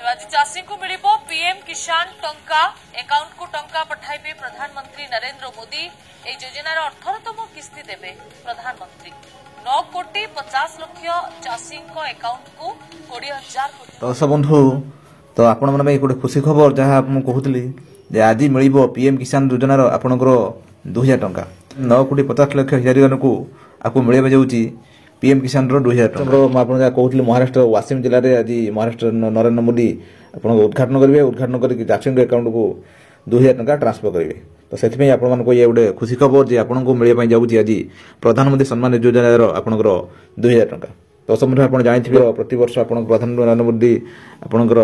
आज चाषी को मिल पीएम किसान टंका अकाउंट को टंका पठाइबे प्रधानमंत्री नरेंद्र मोदी ए योजनार 18तम किस्ती देवे प्रधानमंत्री 9 कोटी 50 लाख चाषी अकाउंट को 20,000 कोटी। दर्शक बंधु तो आपण मन गोटे खुशी खबर जहाँ कहूली आज मिल पीएम किसान योजनार आपणकर 2,000 टंका 9 कोटी 50 लाख हिताधिकारी को आपको मिलवा जाऊँगी पीएम किसान 2,000 टंका। मुझे कहूँ महाराष्ट्र वासिम जिले में आज महाराष्ट्र नरेंद्र मोदी आप उद्घाटन करेंगे उद्घाटन करके चाषी अकाउंट को 2,000 टंका ट्रांसफर करेंगे। तो से आपको ये गोटे खुशी खबर जे आपको मिलवाई जाऊँगी आज प्रधानमंत्री सम्मान योजनार आपणकर 2,000 टंका। तो सब आप जानते प्रति वर्ष आप प्रधानमंत्री नरेंद्र मोदी आपणकर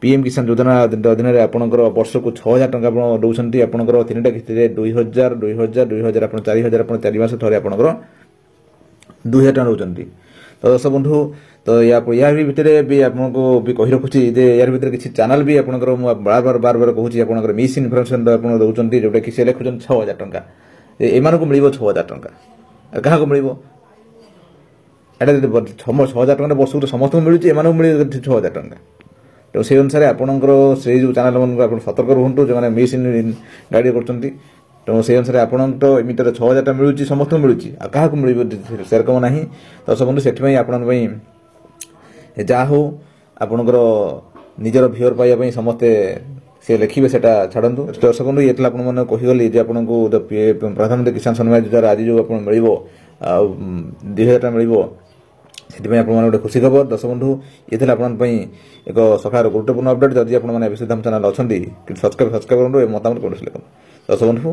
पीएम किसान योजना अधीन आपणकर वर्ष को 6,000 टंका दौरान आपणकर 3टा किस्ती 2,000 2,000 2,000 आप 4,000 आप 4 मास थे आपणकर 2,000 टंका दौरान। तो दर्शक बंधु तो या भितर भी आपको भी कही रखुच्छी यार भितर किसी चैनल भी आपंकर बार बार कहूँ आप मिस इनफर्मेशन आप दौरान जोटा कि लिखुन 6,000 टंका एम को मिल 6,000 टंका क्या मिल 6,000 टंका वर्ष को समस्त मिलूँ एम मिल 6,000 टंका। तो से अनुसार आपंकर से जो चैनल मन सतर्क रुहतु जो मिस गाइड कर। तो से अनुसार आपन तो एमिटर 6,000 टका मिलूँ समस्त मिलूँ क्या मिल सेरकम ना। तो सब से आपण जहा हो आपणकर निजर भ्यूअर पाइबा समस्ते से लिखे से छाड़ू। दर्शक बंधु ये मैंने कहीगली आपको प्रधानमंत्री किसान सम्मान योजना आज जो आप मिल 2,000 टका मिल से गोटे खुशी खबर। दर्शक बंधु ये एक सखार गुरुत्वपूर्ण अपडेट जदि आप चैनल अच्छा सब्सक्राइब करूँ मतामत कौन। दर्शक बंधु